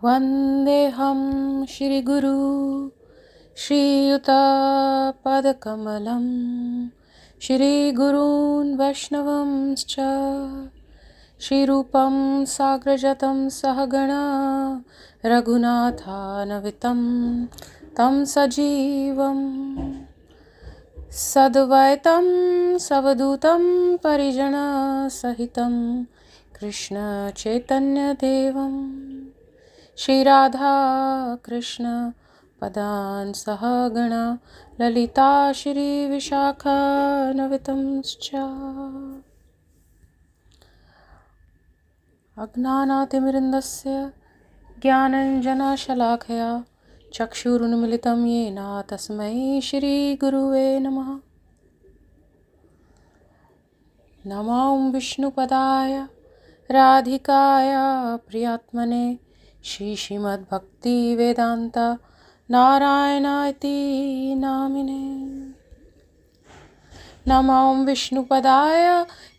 वन्देऽहं श्रीगुरु श्रीयुतपदकमलं श्रीगुरून् वैष्णवंश्च श्रीरूपं साग्रजातं सहगणा रघुनाथान्वितं तं सजीवं सद्वैतं सवधूतं परिजनसहितं कृष्णचैतन्यदेवं श्रीराधा कृष्ण पदान् सहगणा ललिता श्रीविशाखान्वितंश्च अज्ञानातिमिरन्दस्य ज्ञानञ्जनशलाखया चक्षुरुन्मिलितं येन तस्मै श्रीगुरुवे नमः। नमो विष्णुपदाय राधिकाय प्रियात्मने श्रीमद्भक्तिवेदान्त नारायणायति नामिने। नमो विष्णुपदाय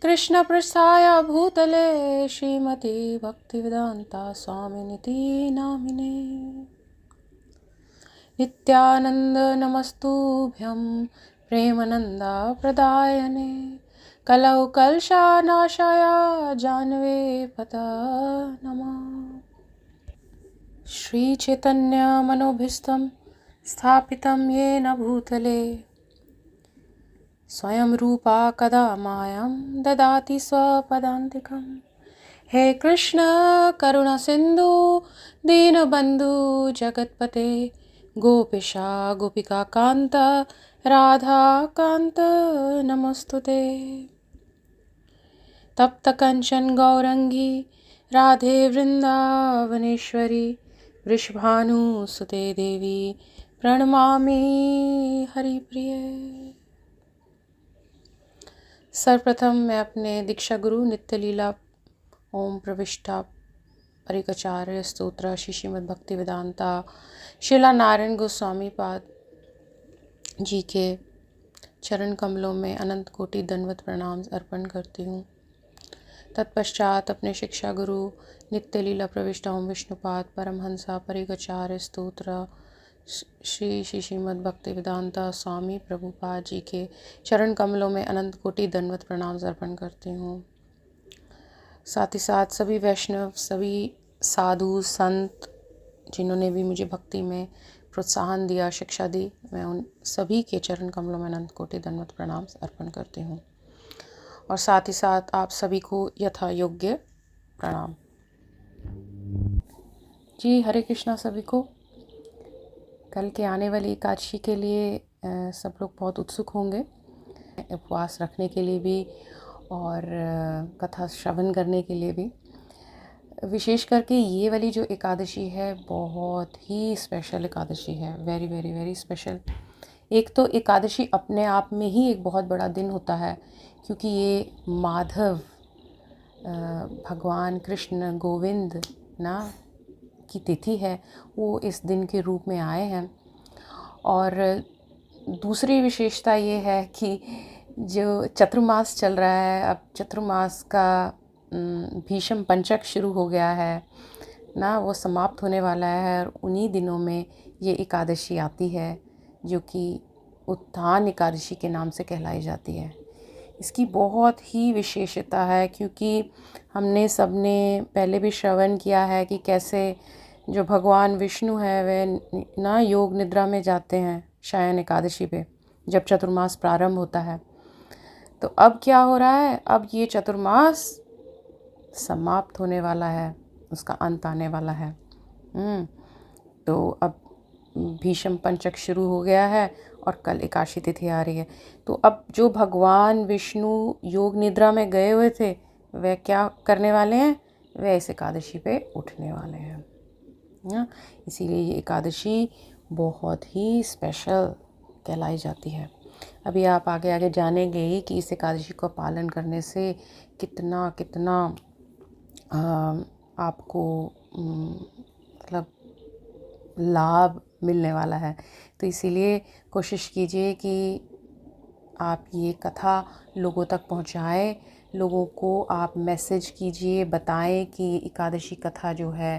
कृष्णपृष्ठाय भूतले श्रीमती भक्तिवेदान्ता स्वामिनिति नामिने। नित्यानंद नमस्तुभ्यं प्रेमानंदा प्रदायने कलौ कलशानाशाय जानवे पता नमः। श्री चैतन्य मनोभीष्टं स्थापितं येन भूतले स्वयं रूपा कदा मायां ददाति स्वपदान्तिकं। हे कृष्ण करुणा सिंधु दीनबंधु जगतपते गोपिशा गोपिका कांत राधा कांत नमस्तुते। तप्त कंचन गौरंगी राधे वृंदावनेश्वरी वृषभानुसुते देवी प्रणमामि हरिप्रिये। सर्वप्रथम मैं अपने दीक्षा गुरु नित्य लीला ओम प्रविष्टा परिकचार्य स्तोत्र श्रीमद् भक्ति वेदांता शिला नारायण गोस्वामी पाद जी के चरण कमलों में अनंत कोटि दंडवत प्रणाम अर्पण करती हूँ। तत्पश्चात अपने शिक्षा गुरु नित्य लीला प्रविष्टा ओम विष्णुपाद परमहंसा परिकचार्य स्तोत्र श्रीमद् भक्ति वेदांता स्वामी प्रभुपाद जी के चरण कमलों में अनंत कोटि दंडवत प्रणाम अर्पण करती हूँ। साथ ही साथ सभी वैष्णव सभी साधु संत जिन्होंने भी मुझे भक्ति में प्रोत्साहन दिया शिक्षा दी, मैं उन सभी के चरण कमलों में अनंत कोटि दंडवत प्रणाम अर्पण करती हूँ। और साथ ही साथ आप सभी को यथा योग्य प्रणाम। जी हरे कृष्णा सभी को। कल के आने वाली एकादशी के लिए सब लोग बहुत उत्सुक होंगे, उपवास रखने के लिए भी और कथा श्रवण करने के लिए भी। विशेष करके ये वाली जो एकादशी है बहुत ही स्पेशल एकादशी है, वेरी वेरी वेरी स्पेशल। एक तो एकादशी अपने आप में ही एक बहुत बड़ा दिन होता है, क्योंकि ये माधव भगवान कृष्ण गोविंद ना की तिथि है, वो इस दिन के रूप में आए हैं। और दूसरी विशेषता ये है कि जो चतुर्मास चल रहा है, अब चतुर्मास का भीष्म पंचक शुरू हो गया है ना, वो समाप्त होने वाला है। और उन्हीं दिनों में ये एकादशी आती है जो कि उत्थान एकादशी के नाम से कहलाई जाती है। इसकी बहुत ही विशेषता है, क्योंकि हमने सबने पहले भी श्रवण किया है कि कैसे जो भगवान विष्णु है वे ना योग निद्रा में जाते हैं शयन एकादशी पे जब चतुर्मास प्रारंभ होता है। तो अब क्या हो रहा है, अब ये चतुर्मास समाप्त होने वाला है, उसका अंत आने वाला है। तो अब भीष्म पंचक शुरू हो गया है और कल एकादशी तिथि आ रही है। तो अब जो भगवान विष्णु योग निद्रा में गए हुए थे वह क्या करने वाले हैं, वह इस एकादशी पे उठने वाले हैं। इसीलिए ये एकादशी बहुत ही स्पेशल कहलाई जाती है। अभी आप आगे आगे जानेंगे ही कि इस एकादशी को पालन करने से कितना कितना आपको मतलब लाभ मिलने वाला है। तो इसीलिए कोशिश कीजिए कि आप ये कथा लोगों तक पहुंचाएं लोगों को आप मैसेज कीजिए, बताएं कि एकादशी कथा जो है,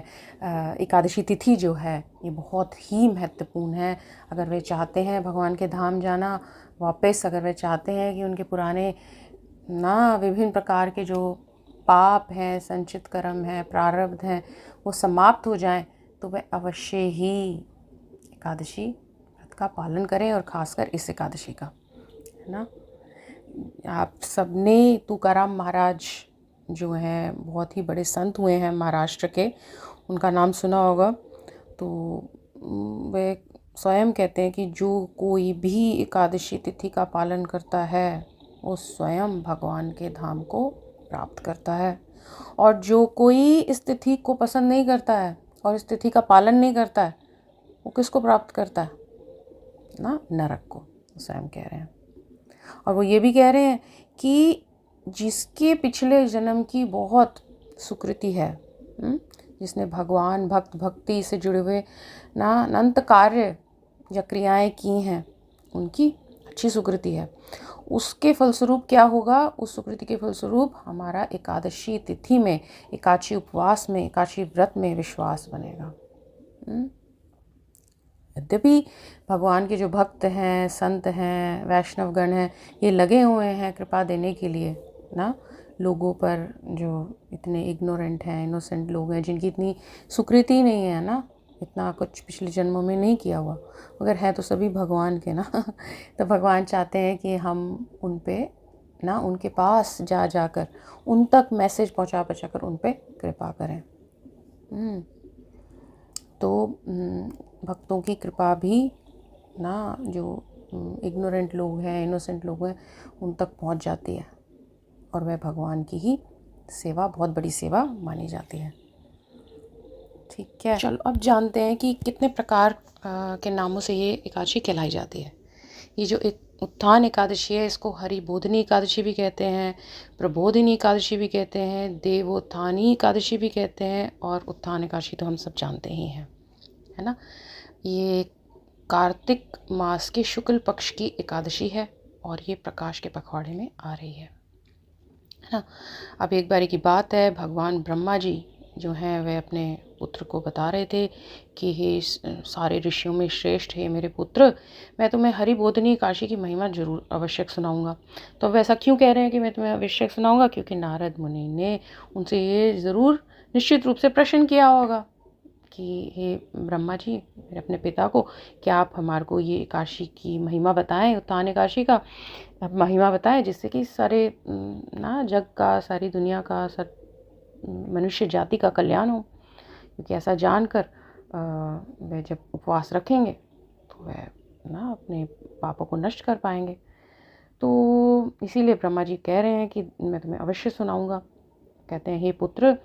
एकादशी तिथि जो है ये बहुत ही महत्वपूर्ण है। अगर वे चाहते हैं भगवान के धाम जाना वापस, अगर वे चाहते हैं कि उनके पुराने विभिन्न प्रकार के जो पाप हैं, संचित कर्म हैं, प्रारब्ध हैं, वो समाप्त हो जाएं, तो वे अवश्य ही एकादशी व्रत का पालन करें, और ख़ासकर इस एकादशी का, है ना। आप सबने तुकाराम महाराज जो हैं, बहुत ही बड़े संत हुए हैं महाराष्ट्र के, उनका नाम सुना होगा। तो वे स्वयं कहते हैं कि जो कोई भी एकादशी तिथि का पालन करता है वो स्वयं भगवान के धाम को प्राप्त करता है, और जो कोई इस तिथि को पसंद नहीं करता है और इस तिथि का पालन नहीं करता है, वो किसको प्राप्त करता है ना? नरक को, स्वयं कह रहे हैं। और वो ये भी कह रहे हैं कि जिसके पिछले जन्म की बहुत सुकृति है, जिसने भगवान भक्ति से जुड़े हुए अनंत कार्य या क्रियाएं की हैं, उनकी अच्छी सुकृति है, उसके फलस्वरूप क्या होगा? उस सुकृति के फलस्वरूप हमारा एकादशी तिथि में, एकादशी उपवास में, एकादशी व्रत में विश्वास बनेगा। यद्यपि भगवान के जो भक्त हैं, संत हैं, वैष्णवगण हैं, ये लगे हुए हैं कृपा देने के लिए ना लोगों पर, जो इतने इग्नोरेंट हैं, इनोसेंट लोग हैं, जिनकी इतनी सुकृति नहीं है ना, इतना कुछ पिछले जन्मों में नहीं किया हुआ, अगर है तो सभी भगवान के ना तो भगवान चाहते हैं कि हम उन पे ना, उनके पास जाकर उन तक मैसेज पहुंचा कर उन पे कृपा करें। तो भक्तों की कृपा भी ना, जो इग्नोरेंट लोग हैं, इनोसेंट लोग हैं, उन तक पहुंच जाती है, और वह भगवान की ही सेवा बहुत बड़ी सेवा मानी जाती है। ठीक है, चलो अब जानते हैं कि कितने प्रकार के नामों से ये एकादशी कहलाई जाती है। ये जो एक उत्थान एकादशी है, इसको हरिबोधिनी एकादशी भी कहते हैं, प्रबोधिनी एकादशी भी कहते हैं, देवोत्थानी एकादशी भी कहते हैं, और उत्थान एकादशी तो हम सब जानते ही हैं, है ना। ये कार्तिक मास के शुक्ल पक्ष की एकादशी है, और ये प्रकाश के पखवाड़े में आ रही है ना। अब एक बारी की बात है, भगवान ब्रह्मा जी जो हैं वह अपने पुत्र को बता रहे थे कि हे सारे ऋषियों में श्रेष्ठ है मेरे पुत्र, मैं तुम्हें हरिबोधिनी एकादशी की महिमा जरूर आवश्यक सुनाऊंगा। तो अब ऐसा क्यों कह रहे हैं कि मैं तुम्हें आवश्यक सुनाऊंगा? क्योंकि नारद मुनि ने उनसे ये ज़रूर निश्चित रूप से प्रश्न किया होगा कि हे ब्रह्मा जी, मेरे अपने पिता को, क्या आप हमारे को ये एकादशी की महिमा बताएं, उत्थान एकादशी का महिमा बताएं, जिससे कि सारे जग का, सारी दुनिया का, मनुष्य जाति का कल्याण हो। क्योंकि ऐसा जानकर वह जब उपवास रखेंगे तो वह अपने पापों को नष्ट कर पाएंगे। तो इसीलिए ब्रह्मा जी कह रहे हैं कि मैं तुम्हें अवश्य सुनाऊंगा। कहते हैं हे पुत्र,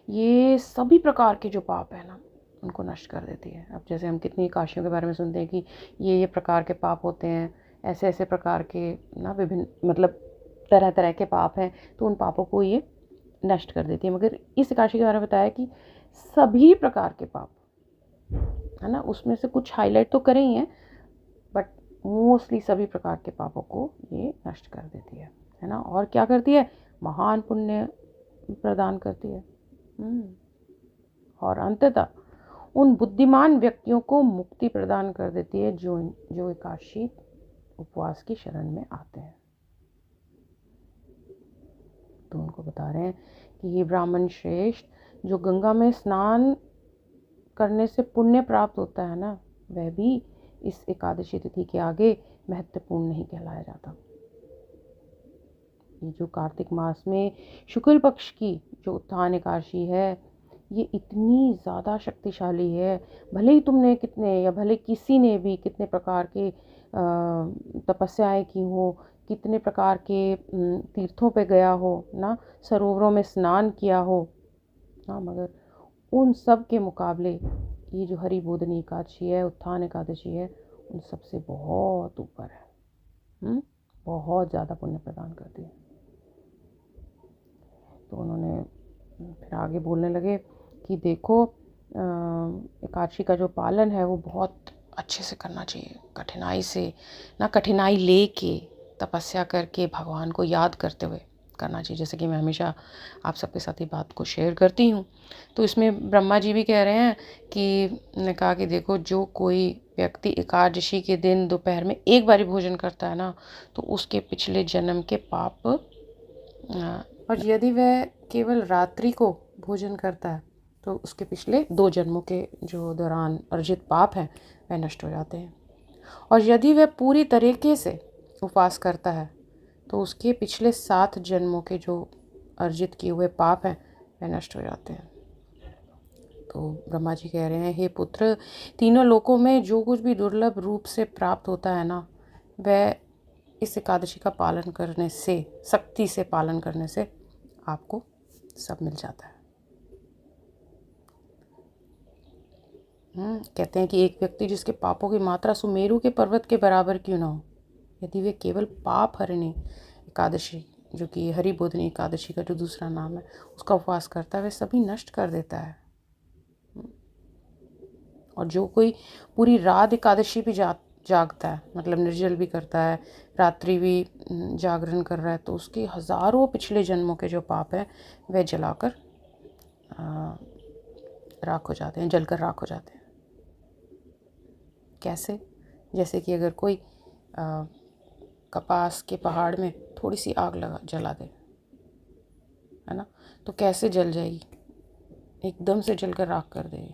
ये सभी प्रकार के जो पाप है ना, उनको नष्ट कर देती है। अब जैसे हम कितनी एकादशियों के बारे में सुनते हैं कि ये प्रकार के पाप होते हैं, ऐसे ऐसे प्रकार के विभिन्न मतलब तरह तरह के पाप हैं, तो उन पापों को ये नष्ट कर देती है। मगर इस एकादशी के बारे में बताया कि सभी प्रकार के पाप, है ना, उसमें से कुछ हाईलाइट तो करे ही हैं, बट मोस्टली सभी प्रकार के पापों को ये नष्ट कर देती है ना। और क्या करती है? महान पुण्य प्रदान करती है, और अंततः उन बुद्धिमान व्यक्तियों को मुक्ति प्रदान कर देती है जो एकादशी उपवास की शरण में आते हैं। तो उनको बता रहे हैं कि ये ब्राह्मण श्रेष्ठ, जो गंगा में स्नान करने से पुण्य प्राप्त होता है ना, वह भी इस एकादशी तिथि के आगे महत्वपूर्ण नहीं कहलाया जाता। ये जो कार्तिक मास में शुक्ल पक्ष की जो उत्थान एकादशी है, ये इतनी ज़्यादा शक्तिशाली है। भले ही तुमने कितने, या भले किसी ने भी कितने प्रकार के तपस्याएं की हो, कितने प्रकार के तीर्थों पे गया हो ना, सरोवरों में स्नान किया हो ना, मगर उन सब के मुकाबले ये जो हरिबोधिनी एकादशी है, उत्थान एकादशी है, उन सबसे बहुत ऊपर है, बहुत ज़्यादा पुण्य प्रदान करती है। तो उन्होंने फिर आगे बोलने लगे कि देखो, एकादशी का जो पालन है वो बहुत अच्छे से करना चाहिए, कठिनाई से ना, कठिनाई लेके, तपस्या करके, भगवान को याद करते हुए करना चाहिए, जैसे कि मैं हमेशा आप सबके साथ ये बात को शेयर करती हूँ। तो इसमें ब्रह्मा जी भी कह रहे हैं कि ने कहा कि देखो, जो कोई व्यक्ति एकादशी के दिन दोपहर में एक बारी भोजन करता है ना, तो उसके पिछले जन्म के पाप और यदि वह केवल रात्रि को भोजन करता है तो उसके पिछले 2 जन्मों के जो दौरान अर्जित पाप हैं वह नष्ट हो जाते हैं। और यदि वह पूरी तरीके से उपवास करता है तो उसके पिछले 7 जन्मों के जो अर्जित किए हुए पाप हैं वह नष्ट हो जाते हैं। तो ब्रह्मा जी कह रहे हैं, हे पुत्र, तीनों लोकों में जो कुछ भी दुर्लभ रूप से प्राप्त होता है ना, वह इस एकादशी का पालन करने से, सख्ती से पालन करने से आपको सब मिल जाता है। कहते हैं कि एक व्यक्ति जिसके पापों की मात्रा सुमेरु के पर्वत के बराबर क्यों ना हो, यदि वे केवल पाप हरिणी एकादशी, जो कि हरिबोधिनी एकादशी का जो दूसरा नाम है, उसका उपवास करता है, वह सभी नष्ट कर देता है। और जो कोई पूरी रात एकादशी भी जागता है, मतलब निर्जल भी करता है, रात्रि भी जागरण कर रहा है, तो उसके हजारों पिछले जन्मों के जो पाप हैं वह जलाकर राख हो जाते हैं, जलकर राख हो जाते हैं। कैसे? जैसे कि अगर कोई कपास के पहाड़ में थोड़ी सी आग जला दे, है ना, तो कैसे जल जाएगी? एकदम से जलकर राख कर देगी।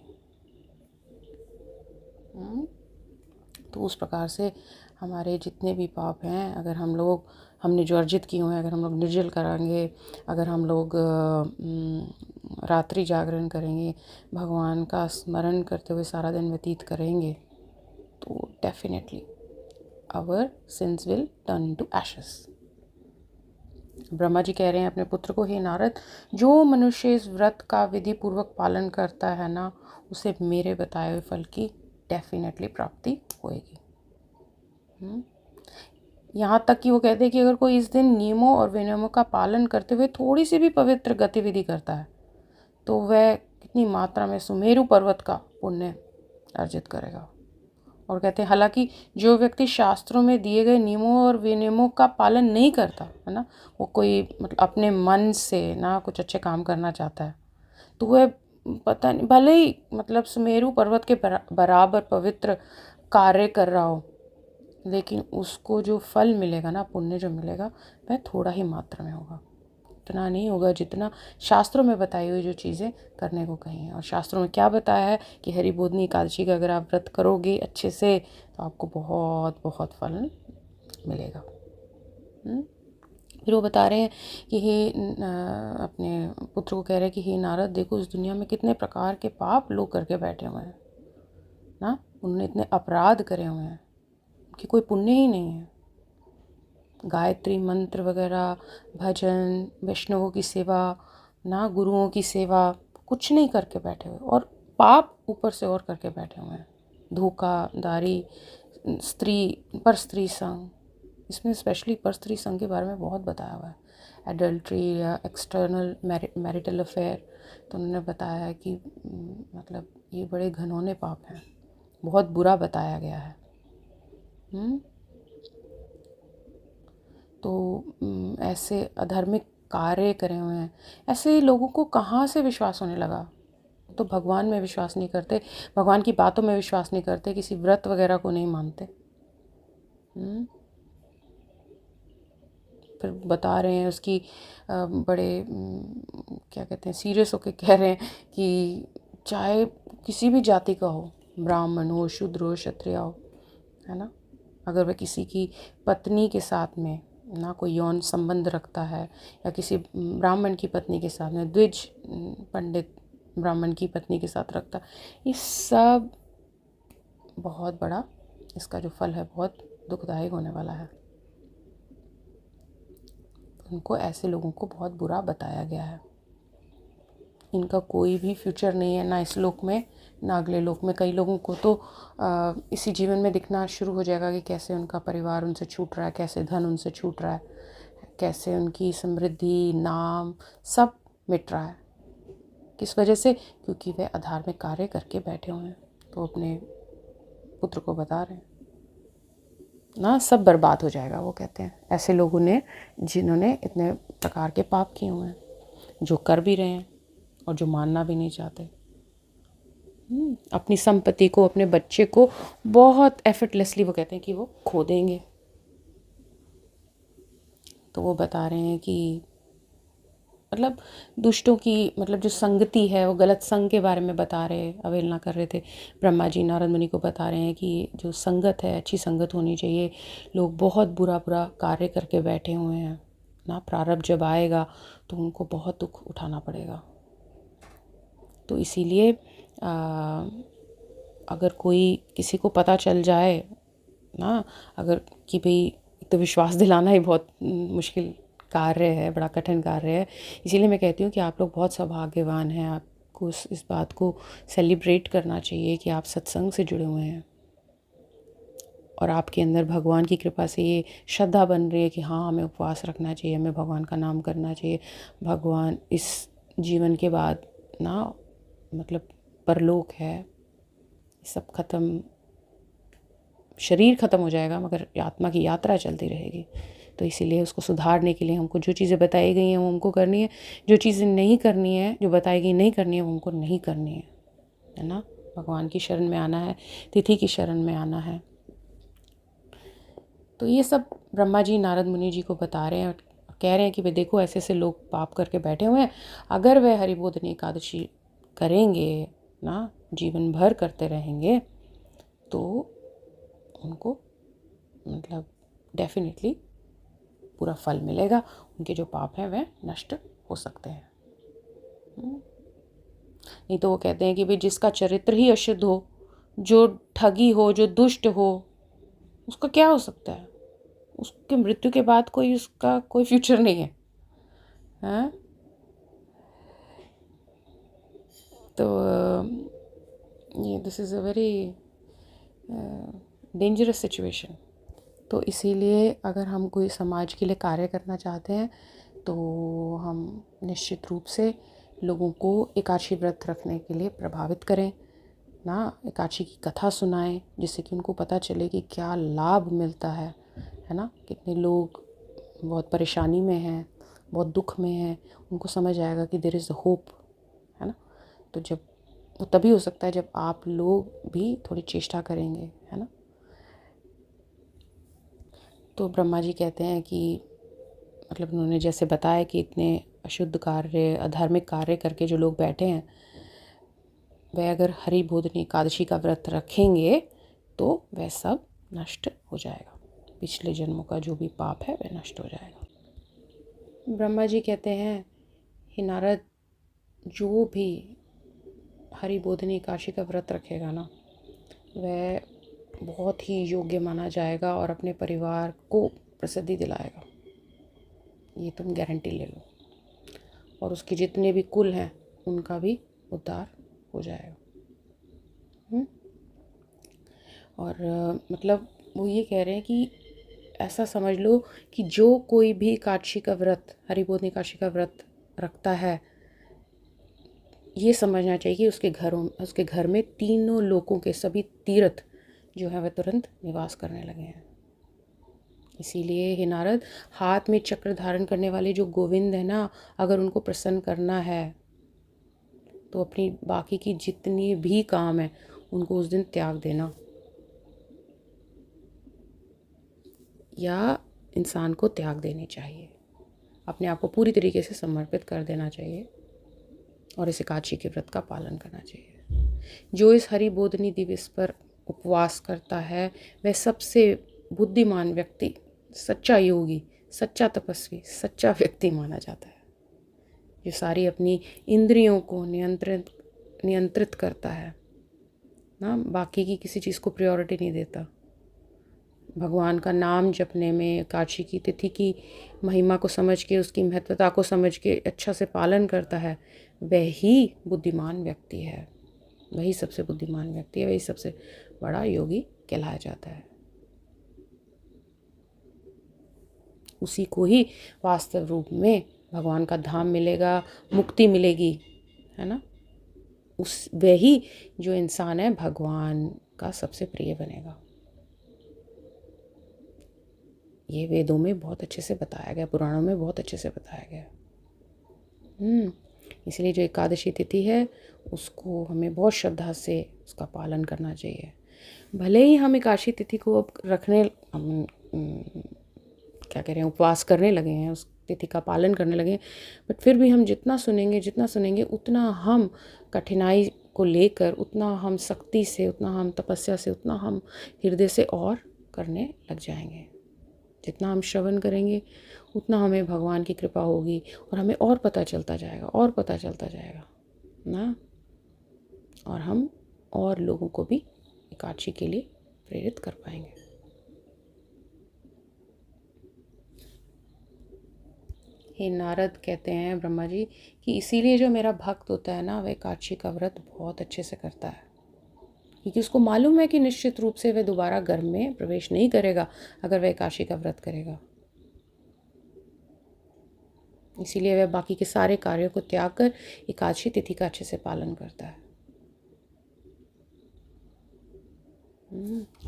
तो उस प्रकार से हमारे जितने भी पाप हैं, अगर हमने जो अर्जित किए हुए हैं, अगर हम लोग निर्जल कराएंगे, अगर हम लोग रात्रि जागरण करेंगे, भगवान का स्मरण करते हुए सारा दिन व्यतीत करेंगे, तो definitely our sins will turn into ashes. Brahma ji कह रहे हैं अपने पुत्र को, हे नारद, जो मनुष्य इस व्रत का विधि पूर्वक पालन करता है ना, उसे मेरे बताए हुए फल की डेफिनेटली प्राप्ति होएगी। यहाँ तक कि वो कहते हैं कि अगर कोई इस दिन नियमों और विनियमों का पालन करते हुए थोड़ी सी भी पवित्र गतिविधि करता है तो वह कितनी मात्रा में सुमेरु पर्वत का पुण्य अर्जित करेगा। और कहते हैं हालांकि जो व्यक्ति शास्त्रों में दिए गए नियमों और विनियमों का पालन नहीं करता है ना, वो कोई मतलब अपने मन से ना कुछ अच्छे काम करना चाहता है, तो वह पता नहीं, भले ही मतलब सुमेरु पर्वत के बराबर पवित्र कार्य कर रहा हो, लेकिन उसको जो फल मिलेगा ना, पुण्य जो मिलेगा, वह थोड़ा ही मात्रा में होगा, इतना नहीं होगा जितना शास्त्रों में बताई हुई जो चीज़ें करने को कही हैं। और शास्त्रों में क्या बताया है कि हरिबोधिनी एकादशी का अगर आप व्रत करोगे अच्छे से तो आपको बहुत बहुत फल मिलेगा। फिर वो बता रहे हैं कि हे अपने पुत्र को कह रहे हैं कि हे नारद, देखो इस दुनिया में कितने प्रकार के पाप लोग करके बैठे हुए हैं ना, उन्होंने इतने अपराध करे हुए हैं कि कोई पुण्य ही नहीं है। गायत्री मंत्र वगैरह, भजन, वैष्णवों की सेवा ना, गुरुओं की सेवा, कुछ नहीं करके बैठे हुए, और पाप ऊपर से और करके बैठे हुए हैं। धोखाधड़ी, स्त्री संग, इसमें स्पेशली पर स्त्री संग के बारे में बहुत बताया हुआ है। एडल्ट्री या एक्सटर्नल मैरिटल अफेयर, तो उन्होंने बताया है कि मतलब ये बड़े घिनौने पाप हैं, बहुत बुरा बताया गया है। तो ऐसे अधार्मिक कार्य करे हुए हैं, ऐसे लोगों को कहाँ से विश्वास होने लगा? तो भगवान में विश्वास नहीं करते, भगवान की बातों में विश्वास नहीं करते, किसी व्रत वगैरह को नहीं मानते। फिर बता रहे हैं उसकी बड़े क्या कहते हैं, सीरियस होके कह रहे हैं कि चाहे किसी भी जाति का हो, ब्राह्मण हो, शूद्र हो, क्षत्रिय हो, है ना, अगर वह किसी की पत्नी के साथ में ना कोई यौन संबंध रखता है, या किसी ब्राह्मण की पत्नी के साथ में द्विज पंडित ब्राह्मण की पत्नी के साथ रखता है, ये सब बहुत बड़ा, इसका जो फल है बहुत दुखदायक होने वाला है। उनको, ऐसे लोगों को बहुत बुरा बताया गया है, इनका कोई भी फ्यूचर नहीं है, ना इस लोक में ना अगले लोक में। कई लोगों को तो इसी जीवन में दिखना शुरू हो जाएगा कि कैसे उनका परिवार उनसे छूट रहा है, कैसे धन उनसे छूट रहा है, कैसे उनकी समृद्धि, नाम सब मिट रहा है। किस वजह से? क्योंकि वे अधार्मिक कार्य करके बैठे हुए हैं। तो अपने पुत्र को बता रहे हैं। ना सब बर्बाद हो जाएगा। वो कहते हैं ऐसे लोगों ने जिन्होंने इतने प्रकार के पाप किए हुए हैं, जो कर भी रहे हैं और जो मानना भी नहीं चाहते। अपनी संपत्ति को, अपने बच्चे को बहुत एफर्टलेसली वो कहते हैं कि वो खो देंगे। तो वो बता रहे हैं कि मतलब दुष्टों की मतलब जो संगति है, वो गलत संग के बारे में बता रहे, अवहेलना कर रहे थे। ब्रह्मा जी नारद मुनि को बता रहे हैं कि जो संगत है, अच्छी संगत होनी चाहिए। लोग बहुत बुरा बुरा कार्य करके बैठे हुए हैं ना, प्रारब्ध जब आएगा तो उनको बहुत दुख उठाना पड़ेगा। तो इसीलिए अगर कोई किसी को पता चल जाए ना, अगर कि भाई, तो विश्वास दिलाना ही बहुत मुश्किल कार्य है, बड़ा कठिन कार्य है। इसीलिए मैं कहती हूँ कि आप लोग बहुत सौभाग्यवान हैं। आपको इस बात को सेलिब्रेट करना चाहिए कि आप सत्संग से जुड़े हुए हैं और आपके अंदर भगवान की कृपा से ये श्रद्धा बन रही है कि हाँ, हमें उपवास रखना चाहिए, हमें भगवान का नाम करना चाहिए। भगवान इस जीवन के बाद ना मतलब परलोक है, सब खत्म, शरीर ख़त्म हो जाएगा मगर आत्मा की यात्रा चलती रहेगी। तो इसीलिए उसको सुधारने के लिए हमको जो चीज़ें बताई गई हैं वो हमको करनी है, जो चीज़ें नहीं करनी है, जो बताई गई नहीं करनी है, वो हमको नहीं करनी है ना। भगवान की शरण में आना है, तिथि की शरण में आना है। तो ये सब ब्रह्मा जी नारद मुनि जी को बता रहे हैं, कह रहे हैं कि भाई देखो, ऐसे ऐसे लोग पाप करके बैठे हुए हैं। अगर वह हरिबोधिनी एकादशी करेंगे ना, जीवन भर करते रहेंगे, तो उनको मतलब डेफिनेटली पूरा फल मिलेगा। उनके जो पाप हैं वह नष्ट हो सकते हैं। नहीं तो वो कहते हैं कि भाई जिसका चरित्र ही अशुद्ध हो, जो ठगी हो, जो दुष्ट हो, उसका क्या हो सकता है? उसके मृत्यु के बाद उसका कोई फ्यूचर नहीं है, हाँ? तो ये this is a very dangerous situation. तो इसीलिए अगर हम कोई समाज के लिए कार्य करना चाहते हैं तो हम निश्चित रूप से लोगों को एकादशी व्रत रखने के लिए प्रभावित करें ना, एकादशी की कथा सुनाएं, जिससे कि उनको पता चले कि क्या लाभ मिलता है ना। कितने लोग बहुत परेशानी में हैं, बहुत दुख में हैं, उनको समझ आएगा कि देयर इज़ अ होप, है ना। तो जब वो तभी हो सकता है जब आप लोग भी थोड़ी चेष्टा करेंगे, है ना। तो ब्रह्मा जी कहते हैं कि मतलब उन्होंने जैसे बताया कि इतने अशुद्ध कार्य, अधार्मिक कार्य करके जो लोग बैठे हैं, वह अगर हरि बोधिनी एकादशी का व्रत रखेंगे तो वह सब नष्ट हो जाएगा। पिछले जन्मों का जो भी पाप है वह नष्ट हो जाएगा। ब्रह्मा जी कहते हैं, हे नारद, जो भी हरि बोधिनी एकादशी का व्रत रखेगा ना, वह बहुत ही योग्य माना जाएगा और अपने परिवार को प्रसिद्धि दिलाएगा। ये तुम गारंटी ले लो। और उसके जितने भी कुल हैं उनका भी उद्धार हो जाएगा। और मतलब वो ये कह रहे हैं कि ऐसा समझ लो कि जो कोई भी एकादशी का व्रत, हरि बोधिनी एकादशी का व्रत रखता है, ये समझना चाहिए कि उसके घर में तीनों लोकों के सभी तीर्थ जो है वह तुरंत निवास करने लगे हैं। इसीलिए हे नारद, हाथ में चक्र धारण करने वाले जो गोविंद है ना, अगर उनको प्रसन्न करना है तो अपनी बाकी की जितनी भी काम है उनको उस दिन त्याग देना, या इंसान को त्याग देनी चाहिए, अपने आप को पूरी तरीके से समर्पित कर देना चाहिए और इस एकादशी के व्रत का पालन करना चाहिए। जो इस हरि बोधिनी दिवस पर उपवास करता है वह सबसे बुद्धिमान व्यक्ति, सच्चा योगी, सच्चा तपस्वी, सच्चा व्यक्ति माना जाता है, जो सारी अपनी इंद्रियों को नियंत्रित करता है ना, बाकी की किसी चीज़ को प्रायोरिटी नहीं देता। भगवान का नाम जपने में, एकादशी की तिथि की महिमा को समझ के, उसकी महत्वता को समझ के अच्छा से पालन करता है, वही बुद्धिमान व्यक्ति है, वही सबसे बुद्धिमान व्यक्ति है, वही सबसे बड़ा योगी कहलाया जाता है। उसी को ही वास्तव रूप में भगवान का धाम मिलेगा, मुक्ति मिलेगी, है ना। वही जो इंसान है भगवान का सबसे प्रिय बनेगा। ये वेदों में बहुत अच्छे से बताया गया, पुराणों में बहुत अच्छे से बताया गया। इसलिए जो एकादशी तिथि है उसको हमें बहुत श्रद्धा से उसका पालन करना चाहिए। भले ही हम एकादशी तिथि को अब क्या कह रहे हैं, उपवास करने लगे हैं, उस तिथि का पालन करने लगे हैं, बट फिर भी हम जितना सुनेंगे उतना हम कठिनाई को लेकर, उतना हम सख्ती से, उतना हम तपस्या से, उतना हम हृदय से और करने लग जाएंगे। जितना हम श्रवण करेंगे उतना हमें भगवान की कृपा होगी और हमें और पता चलता जाएगा ना, और हम और लोगों को भी एकादशी के लिए प्रेरित कर पाएंगे। हे नारद, कहते हैं ब्रह्मा जी कि इसीलिए जो मेरा भक्त होता है ना, वह एकादशी का व्रत बहुत अच्छे से करता है, क्योंकि उसको मालूम है कि निश्चित रूप से वह दोबारा गर्भ में प्रवेश नहीं करेगा अगर वह एकादशी का व्रत करेगा। इसीलिए वह बाकी के सारे कार्यों को त्याग कर एकादशी तिथि का अच्छे से पालन करता है।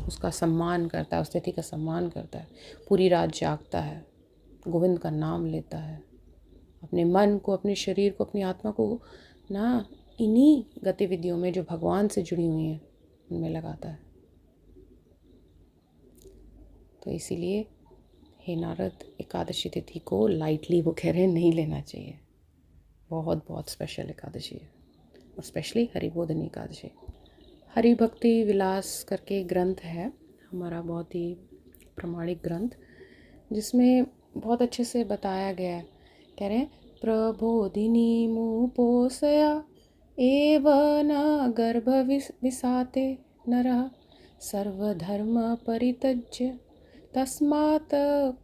उसका सम्मान करता है, उस तिथि का सम्मान करता है, पूरी रात जागता है, गोविंद का नाम लेता है, अपने मन को, अपने शरीर को, अपनी आत्मा को ना इन्हीं गतिविधियों में जो भगवान से जुड़ी हुई हैं उनमें लगाता है। तो इसीलिए हे नारद, एकादशी तिथि को लाइटली, वो कह रहे हैं, नहीं लेना चाहिए। बहुत बहुत स्पेशल एकादशी है, और स्पेशली हरिबोधिनी एकादशी। हरि भक्ति विलास करके ग्रंथ है हमारा, बहुत ही प्रामाणिक ग्रंथ, जिसमें बहुत अच्छे से बताया गया है। कह रहे हैं, प्रबोधिनी मुपोषया एव न गर्भ विसाते नरः सर्वधर्म परित्यज्य तस्मात्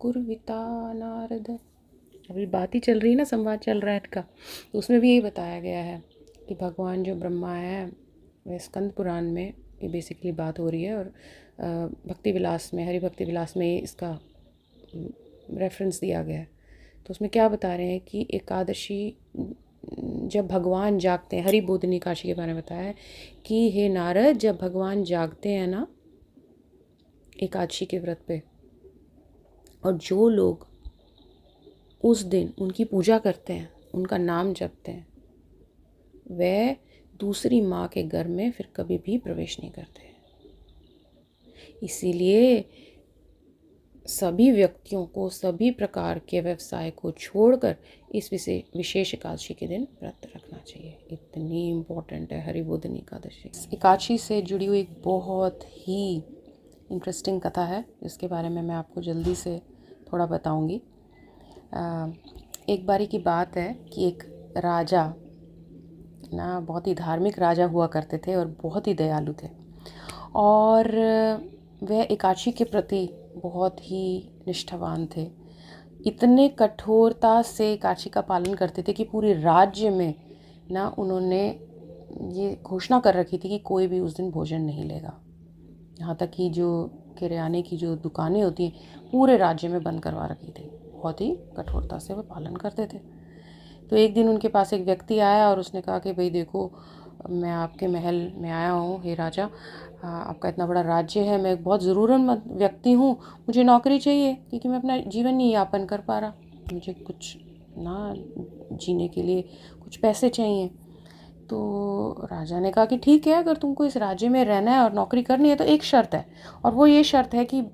कुर्विता नारद। अभी बात ही चल रही है ना, संवाद चल रहा है इनका, तो उसमें भी यही बताया गया है कि भगवान जो ब्रह्मा है, वह स्कंद पुराण में ये बेसिकली बात हो रही है, और भक्ति विलास में, हरि भक्ति विलास में इसका रेफरेंस दिया गया है। तो उसमें क्या बता रहे हैं कि एकादशी जब भगवान जागते हैं, हरिबोधिनी एकादशी के बारे में बताया है कि हे नारद, जब भगवान जागते हैं ना एकादशी के व्रत पे, और जो लोग उस दिन उनकी पूजा करते हैं, उनका नाम जपते हैं, वे दूसरी माँ के गर्भ में फिर कभी भी प्रवेश नहीं करते। इसीलिए सभी व्यक्तियों को सभी प्रकार के व्यवसाय को छोड़कर इस विशेष एकादशी के दिन व्रत रखना चाहिए। इतनी इम्पोर्टेंट है हरिबोधिनी एकादशी। एकादशी से जुड़ी हुई एक बहुत ही इंटरेस्टिंग कथा है, जिसके बारे में मैं आपको जल्दी से थोड़ा बताऊंगी। एक बारी की बात है कि एक राजा ना, बहुत ही धार्मिक राजा हुआ करते थे और बहुत ही दयालु थे, और वह एकादशी के प्रति बहुत ही निष्ठावान थे। इतने कठोरता से एकादशी का पालन करते थे कि पूरे राज्य में ना उन्होंने ये घोषणा कर रखी थी कि कोई भी उस दिन भोजन नहीं लेगा। यहाँ तक कि जो किराने की जो दुकानें होती हैं पूरे राज्य में बंद करवा रखी थी। बहुत ही कठोरता से वो पालन करते थे। तो एक दिन उनके पास एक व्यक्ति आया और उसने कहा कि भाई देखो, मैं आपके महल में आया हूँ, हे राजा, आपका इतना बड़ा राज्य है, मैं एक बहुत ज़रूरतमंद व्यक्ति हूँ, मुझे नौकरी चाहिए क्योंकि मैं अपना जीवन नहीं यापन कर पा रहा, मुझे कुछ ना जीने के लिए कुछ पैसे चाहिए। तो राजा ने कहा कि ठीक है, अगर तुमको इस राज्य में रहना है और नौकरी करनी है तो एक शर्त है, और वो ये शर्त है कि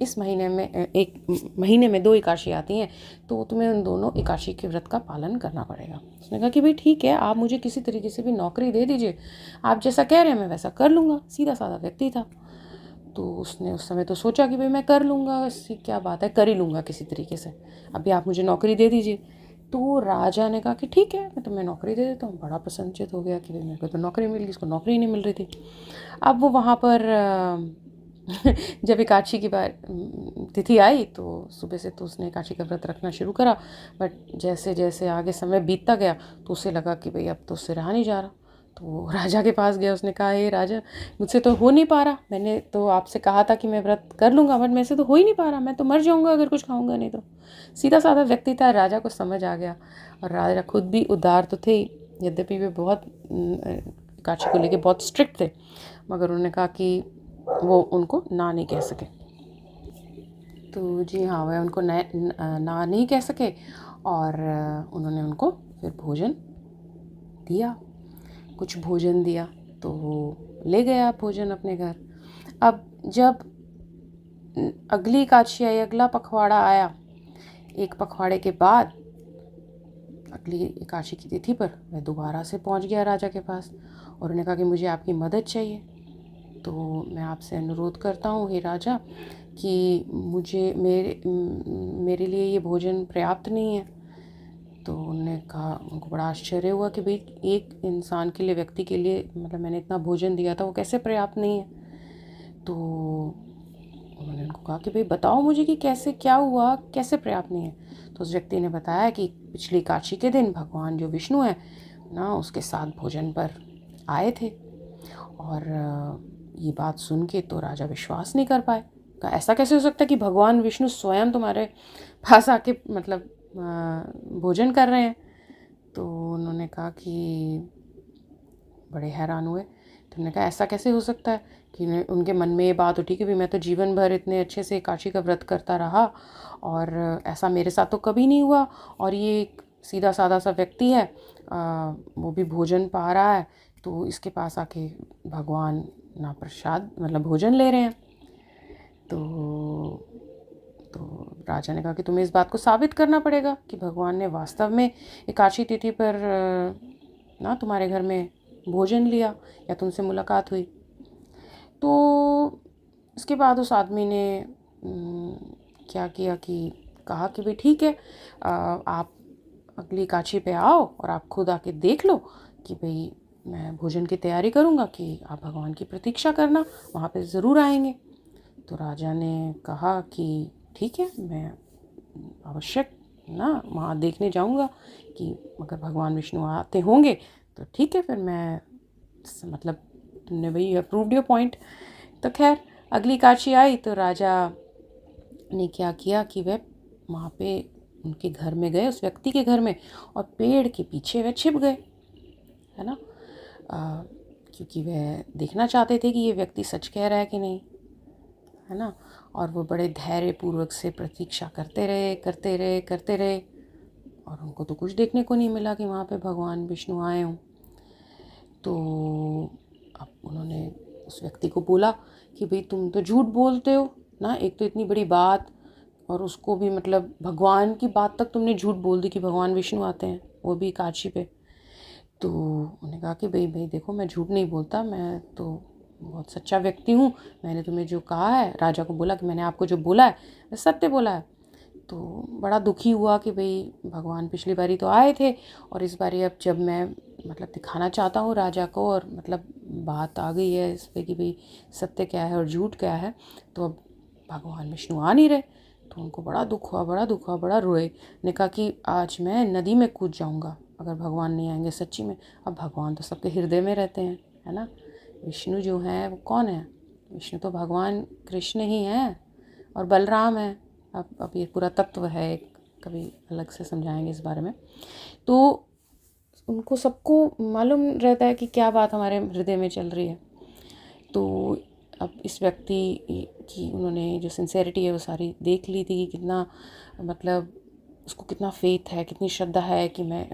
इस महीने में, एक महीने में 2 एकादशी आती हैं, तो तुम्हें उन दोनों एकादशी के व्रत का पालन करना पड़ेगा। उसने कहा कि भाई ठीक है, आप मुझे किसी तरीके से भी नौकरी दे दीजिए, आप जैसा कह रहे हैं मैं वैसा कर लूँगा। सीधा साधा व्यक्ति था। तो उसने उस समय तो सोचा कि भाई मैं कर लूँगा, इसकी क्या बात है, कर ही लूँगा किसी तरीके से, अभी आप मुझे नौकरी दे दीजिए। तो राजा ने कहा कि ठीक है, मैं तुम्हें नौकरी दे देता हूँ। बड़ा प्रसन्नचित हो गया कि भाई मेरे को तो नौकरी मिल गई, इसको नौकरी नहीं मिल रही थी। अब वो वहाँ पर जब एकादशी की बार तिथि आई तो सुबह से तो उसने एकादशी का व्रत रखना शुरू करा, बट जैसे जैसे आगे समय बीतता गया तो उसे लगा कि भाई अब तो उससे रहा नहीं जा रहा। तो वो राजा के पास गया, उसने कहा हे राजा, मुझसे तो हो नहीं पा रहा, मैंने तो आपसे कहा था कि मैं व्रत कर लूँगा, बट मेरे से तो हो ही नहीं पा रहा, मैं तो मर जाऊँगा अगर कुछ खाऊँगा नहीं तो। सीधा साधा व्यक्ति था, राजा को समझ आ गया, और राजा खुद भी उदार तो थे, यद्यपि वे बहुत एकादशी को लेके बहुत स्ट्रिक्ट थे, मगर उन्होंने कहा कि वो उनको ना नहीं कह सके। तो जी हाँ, वह उनको ना नहीं कह सके और उन्होंने उनको फिर भोजन दिया, कुछ भोजन दिया, तो वो ले गया भोजन अपने घर। अब जब अगली एकादशी आई, अगला पखवाड़ा आया, एक पखवाड़े के बाद अगली एकादशी की तिथि पर वह दोबारा से पहुंच गया राजा के पास और उन्होंने कहा कि मुझे आपकी मदद चाहिए। तो मैं आपसे अनुरोध करता हूँ हे राजा कि मेरे लिए ये भोजन पर्याप्त नहीं है। तो उन्होंने कहा, उनको बड़ा आश्चर्य हुआ कि भाई एक इंसान के लिए, व्यक्ति के लिए, मतलब मैंने इतना भोजन दिया था, वो कैसे पर्याप्त नहीं है। तो उन्होंने उनको कहा कि भाई बताओ मुझे कि कैसे, क्या हुआ, कैसे पर्याप्त नहीं है। तो उस व्यक्ति ने बताया कि पिछली एकादशी के दिन भगवान जो विष्णु है ना, उसके साथ भोजन पर आए थे। और ये बात सुन के तो राजा विश्वास नहीं कर पाए। कहा ऐसा कैसे हो सकता है कि भगवान विष्णु स्वयं तुम्हारे पास आके मतलब भोजन कर रहे हैं। तो उन्होंने कहा कि बड़े हैरान हुए। तो उन्होंने कहा ऐसा कैसे हो सकता है कि उनके मन में ये बात उठी कि भी मैं तो जीवन भर इतने अच्छे से एकादशी का व्रत करता रहा और ऐसा मेरे साथ तो कभी नहीं हुआ, और ये एक सीधा साधा सा व्यक्ति है, वो भी भोजन पा रहा है, तो इसके पास आके भगवान ना प्रसाद मतलब भोजन ले रहे हैं। तो राजा ने कहा कि तुम्हें इस बात को साबित करना पड़ेगा कि भगवान ने वास्तव में एकादशी तिथि पर ना तुम्हारे घर में भोजन लिया या तुमसे मुलाकात हुई। तो इसके बाद उस आदमी ने क्या किया कि कहा कि भाई ठीक है, आप अगली एकादशी पे आओ और आप खुद आके देख लो कि भाई मैं भोजन की तैयारी करूँगा, कि आप भगवान की प्रतीक्षा करना, वहाँ पे ज़रूर आएंगे। तो राजा ने कहा कि ठीक है, मैं आवश्यक ना वहाँ देखने जाऊँगा कि अगर भगवान विष्णु आते होंगे तो ठीक है, फिर मैं मतलब तुमने भाई अप्रूव्ड योर पॉइंट। तो खैर अगली एकादशी आई तो राजा ने क्या किया कि वह वहाँ पे उनके घर में गए, उस व्यक्ति के घर में, और पेड़ के पीछे वह छिप गए, है ना, क्योंकि वह देखना चाहते थे कि ये व्यक्ति सच कह रहा है कि नहीं, है ना। और वो बड़े धैर्यपूर्वक से प्रतीक्षा करते रहे करते रहे करते रहे, और उनको तो कुछ देखने को नहीं मिला कि वहाँ पे भगवान विष्णु आए हों। तो अब उन्होंने उस व्यक्ति को बोला कि भाई तुम तो झूठ बोलते हो ना, एक तो इतनी बड़ी बात, और उसको भी मतलब भगवान की बात तक तुमने झूठ बोल दी कि भगवान विष्णु आते हैं, वो भी एकादशी पे। तो उन्होंने कहा कि भाई भाई देखो, मैं झूठ नहीं बोलता, मैं तो बहुत सच्चा व्यक्ति हूँ, मैंने तुम्हें जो कहा है, राजा को बोला कि मैंने आपको जो बोला है वह सत्य बोला है। तो बड़ा दुखी हुआ कि भाई भगवान पिछली बारी तो आए थे, और इस बारी अब जब मैं मतलब दिखाना चाहता हूँ राजा को, और मतलब बात आ गई है इस पर कि भाई सत्य क्या है और झूठ क्या है, तो अब भगवान विष्णु आ नहीं रहे। तो उनको बड़ा दुख हुआ, बड़ा दुख हुआ, बड़ा रोए। ने कहा कि आज मैं नदी में कूद जाऊँगा अगर भगवान नहीं आएंगे सच्ची में। अब भगवान तो सबके हृदय में रहते हैं, है ना। विष्णु जो हैं वो कौन है? विष्णु तो भगवान कृष्ण ही हैं और बलराम है। अब ये पूरा तत्व है, कभी अलग से समझाएंगे इस बारे में। तो उनको सबको मालूम रहता है कि क्या बात हमारे हृदय में चल रही है। तो अब इस व्यक्ति की उन्होंने जो सिंसेरिटी है वो सारी देख ली थी कि कितना मतलब उसको कितना फेथ है, कितनी श्रद्धा है कि मैं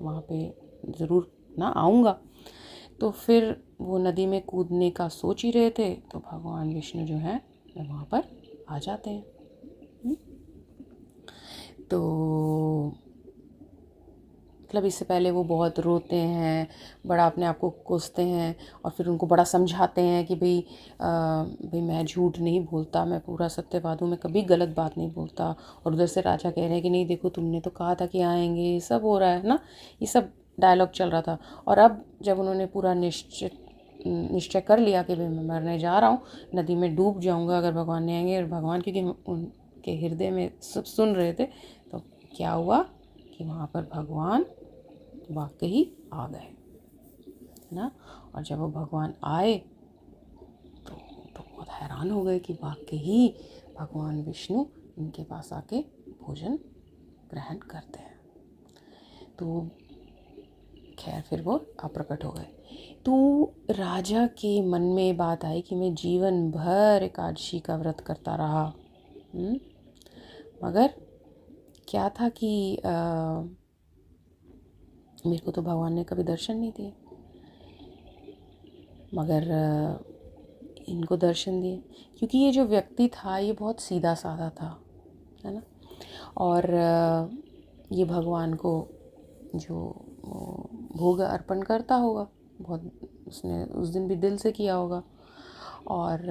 वहाँ पे ज़रूर ना आऊँगा। तो फिर वो नदी में कूदने का सोच ही रहे थे, तो भगवान विष्णु जो हैं वहाँ पर आ जाते हैं। तो मतलब इससे पहले वो बहुत रोते हैं, बड़ा अपने आप को कोसते हैं, और फिर उनको बड़ा समझाते हैं कि भाई मैं झूठ नहीं बोलता, मैं पूरा सत्यवाद हूँ, मैं कभी गलत बात नहीं बोलता। और उधर से राजा कह रहे हैं कि नहीं देखो, तुमने तो कहा था कि आएंगे, ये सब हो रहा है ना, ये सब डायलॉग चल रहा था। और अब जब उन्होंने पूरा निश्चय कर लिया कि भाई मैं मरने जा रहा हूँ, नदी में डूब जाऊँगा अगर भगवान नहीं आएंगे, और भगवान क्योंकि उनके हृदय में सब सुन रहे थे, तो क्या हुआ कि वहाँ पर भगवान वाकई आ गए, है ना। और जब वो भगवान आए तो बहुत हैरान हो गए कि वाकई भगवान विष्णु इनके पास आके भोजन ग्रहण करते हैं। तो खैर फिर वो अप्रकट हो गए। तो राजा के मन में बात आई कि मैं जीवन भर एकादशी का व्रत करता रहा। मगर क्या था कि मेरे को तो भगवान ने कभी दर्शन नहीं दिए, मगर इनको दर्शन दिए, क्योंकि ये जो व्यक्ति था ये बहुत सीधा साधा था, है ना। और ये भगवान को जो भोग अर्पण करता होगा, बहुत उसने उस दिन भी दिल से किया होगा, और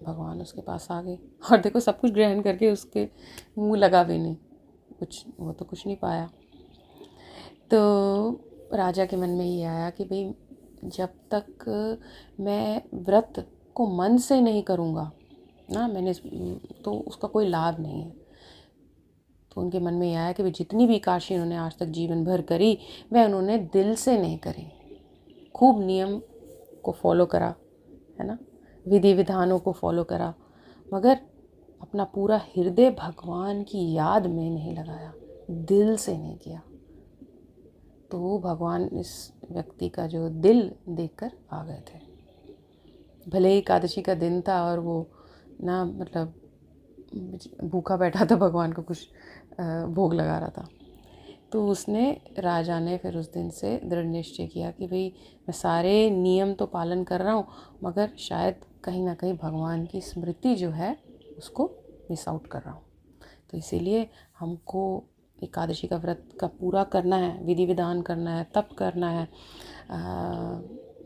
भगवान उसके पास आ गए और देखो सब कुछ ग्रहण करके उसके मुंह लगा भी नहीं, कुछ वो तो कुछ नहीं पाया। तो राजा के मन में ये आया कि भाई जब तक मैं व्रत को मन से नहीं करूँगा ना, मैंने तो उसका कोई लाभ नहीं है। तो उनके मन में ये आया कि भाई जितनी भी एकादशी उन्होंने आज तक जीवन भर करी, वह उन्होंने दिल से नहीं करी, खूब नियम को फॉलो करा, है ना, विधि विधानों को फॉलो करा, मगर अपना पूरा हृदय भगवान की याद में नहीं लगाया, दिल से नहीं किया। तो भगवान इस व्यक्ति का जो दिल देखकर आ गए थे। भले ही एकादशी का दिन था और वो ना मतलब भूखा बैठा था, भगवान को कुछ भोग लगा रहा था। तो राजा ने फिर उस दिन से दृढ़ निश्चय किया कि भाई मैं सारे नियम तो पालन कर रहा हूँ, मगर शायद कहीं ना कहीं भगवान की स्मृति जो है उसको मिस आउट कर रहा हूँ। तो इसीलिए हमको एकादशी का व्रत का पूरा करना है, विधि विधान करना है, तप करना है,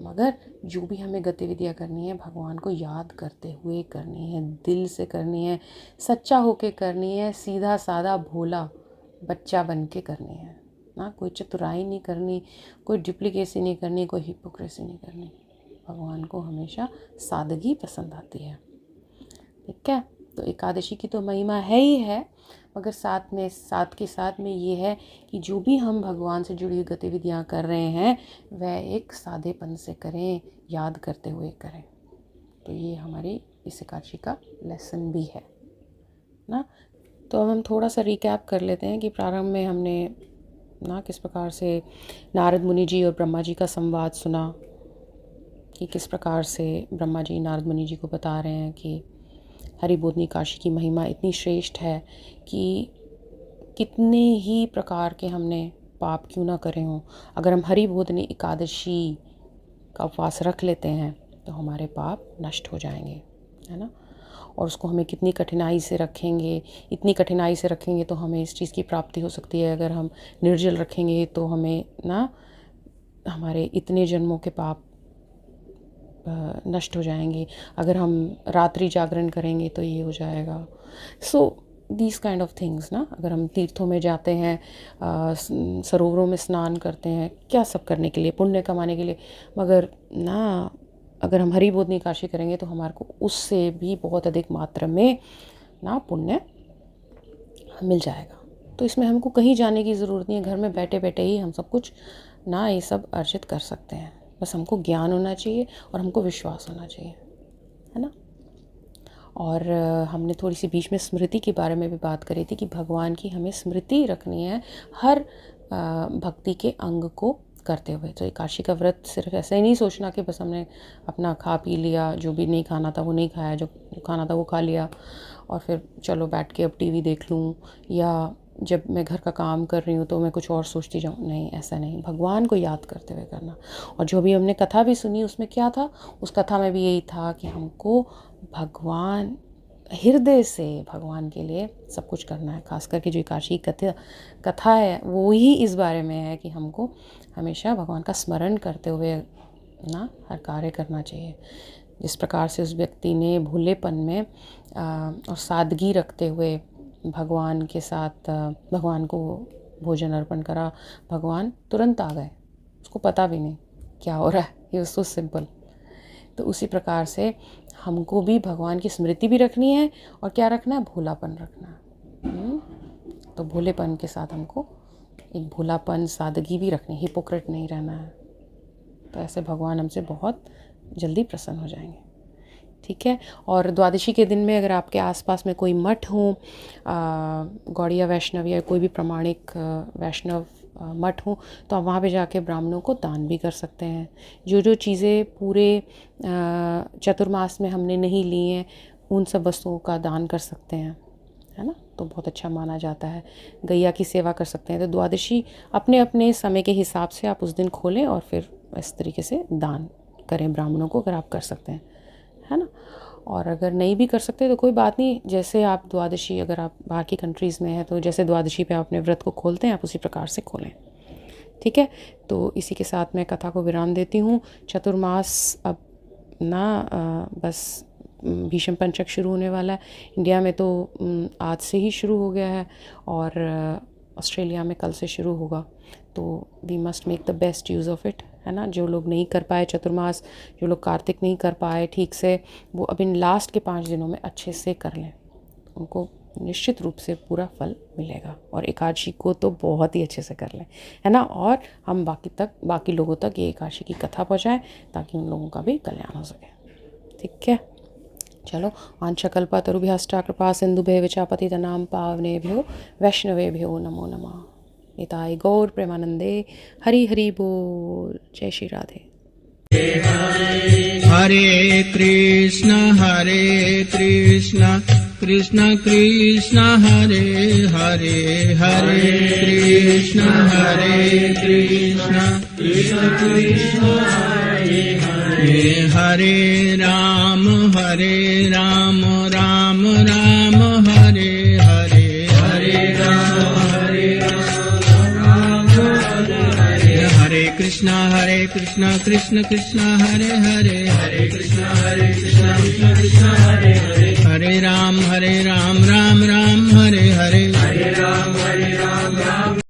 मगर जो भी हमें गतिविधियाँ करनी है भगवान को याद करते हुए करनी है, दिल से करनी है, सच्चा होके करनी है, सीधा साधा भोला बच्चा बन के करनी है ना। कोई चतुराई नहीं करनी, कोई डुप्लीकेसी नहीं करनी, कोई हिपोक्रेसी नहीं करनी। भगवान को हमेशा सादगी पसंद आती है, ठीक है। तो एकादशी की तो महिमा है ही है, मगर साथ के साथ में ये है कि जो भी हम भगवान से जुड़ी हुई गतिविधियाँ कर रहे हैं वह एक सादेपन से करें, याद करते हुए करें। तो ये हमारी इस एकादशी का लेसन भी है ना। तो अब हम थोड़ा सा रिकैप कर लेते हैं कि प्रारंभ में हमने ना किस प्रकार से नारद मुनि जी और ब्रह्मा जी का संवाद सुना, कि किस प्रकार से ब्रह्मा जी नारद मुनि जी को बता रहे हैं कि हरिबोधिनी एकादशी की महिमा इतनी श्रेष्ठ है कि कितने ही प्रकार के हमने पाप क्यों ना करे हों, अगर हम हरिबोधिनी एकादशी का उपवास रख लेते हैं तो हमारे पाप नष्ट हो जाएंगे, है ना। और उसको हमें कितनी कठिनाई से रखेंगे, इतनी कठिनाई से रखेंगे तो हमें इस चीज़ की प्राप्ति हो सकती है। अगर हम निर्जल रखेंगे तो हमें ना हमारे इतने जन्मों के पाप नष्ट हो जाएंगे। अगर हम रात्रि जागरण करेंगे तो ये हो जाएगा। So these kind of things ना, अगर हम तीर्थों में जाते हैं, सरोवरों में स्नान करते हैं, क्या सब करने के लिए, पुण्य कमाने के लिए, मगर ना अगर हम हरिबोधिनी एकादशी करेंगे तो हमारे को उससे भी बहुत अधिक मात्रा में ना पुण्य मिल जाएगा। तो इसमें हमको कहीं जाने की ज़रूरत नहीं है, घर में बैठे बैठे ही हम सब कुछ ना ये सब अर्जित कर सकते हैं। बस हमको ज्ञान होना चाहिए और हमको विश्वास होना चाहिए, है ना। और हमने थोड़ी सी बीच में स्मृति के बारे में भी बात करी थी कि भगवान की हमें स्मृति रखनी है हर भक्ति के अंग को करते हुए। तो एकादशी का व्रत सिर्फ ऐसे ही नहीं सोचना कि बस हमने अपना खा पी लिया, जो भी नहीं खाना था वो नहीं खाया, जो खाना था वो खा लिया, और फिर चलो बैठ के अब टीवी देख लूँ, या जब मैं घर का काम कर रही हूँ तो मैं कुछ और सोचती जाऊँ। नहीं, ऐसा नहीं, भगवान को याद करते हुए करना। और जो भी हमने कथा भी सुनी उसमें क्या था, उस कथा में भी यही था कि हमको भगवान, हृदय से भगवान के लिए सब कुछ करना है। खास करके जो एकादशी कथा है वो ही इस बारे में है कि हमको हमेशा भगवान का स्मरण करते हुए ना हर कार्य करना चाहिए। जिस प्रकार से उस व्यक्ति ने भोलेपन में और सादगी रखते हुए भगवान के साथ भगवान को भोजन अर्पण करा, भगवान तुरंत आ गए, उसको पता भी नहीं क्या हो रहा है, ये सो सिंपल। तो उसी प्रकार से हमको भी भगवान की स्मृति भी रखनी है, और क्या रखना है, भोलापन रखना है। तो भोलेपन के साथ हमको एक भोलापन, सादगी भी रखनी, हिपोक्रेट नहीं रहना है। तो ऐसे भगवान हमसे बहुत जल्दी प्रसन्न हो जाएंगे, ठीक है। और द्वादशी के दिन में अगर आपके आसपास में कोई मठ हो, गौड़िया वैष्णव या कोई भी प्रामाणिक वैष्णव मठ हो तो आप वहाँ पे जाके ब्राह्मणों को दान भी कर सकते हैं। जो जो चीज़ें पूरे चतुर्मास में हमने नहीं ली हैं उन सब वस्तुओं का दान कर सकते हैं, है ना, तो बहुत अच्छा माना जाता है। गैया की सेवा कर सकते हैं। तो द्वादशी अपने अपने समय के हिसाब से आप उस दिन खोलें और फिर इस तरीके से दान करें ब्राह्मणों को, अगर आप कर सकते हैं, है ना। और अगर नहीं भी कर सकते तो कोई बात नहीं, जैसे आप द्वादशी, अगर आप बाहर की कंट्रीज़ में हैं तो जैसे द्वादशी पे आप अपने व्रत को खोलते हैं आप उसी प्रकार से खोलें, ठीक है। तो इसी के साथ मैं कथा को विराम देती हूँ। चतुर्मास अब ना बस भीष्म पंचक शुरू होने वाला है। इंडिया में तो आज से ही शुरू हो गया है और ऑस्ट्रेलिया में कल से शुरू होगा। तो we must make the best use of it, है ना। जो लोग नहीं कर पाए चतुर्मास, जो लोग कार्तिक नहीं कर पाए ठीक से, वो अब इन लास्ट के 5 दिनों में अच्छे से कर लें, उनको निश्चित रूप से पूरा फल मिलेगा। और एकादशी को तो बहुत ही अच्छे से कर लें, है ना। और हम बाकी लोगों तक ये एकादशी की कथा पहुँचाएँ ताकि उन लोगों का भी कल्याण हो सके, ठीक है। चलो, वाञ्छाकल्पतरुभ्यश्च कृपा सिन्धुभ्यः एव च पतितनां पावनेभ्यो वैष्णवेभ्यो नमो नमः। निताय गौर प्रेमानंदे। हरि हरि बोल। जय श्री राधे। हरे कृष्ण कृष्ण कृष्ण हरे हरे, हरे कृष्ण कृष्ण कृष्ण हरे हरे, हरे राम राम राम हरे हरे, हरे राम हरे कृष्ण कृष्ण कृष्ण हरे हरे, हरे कृष्ण कृष्ण कृष्ण हरे हरे, हरे राम राम राम हरे हरे, हरे राम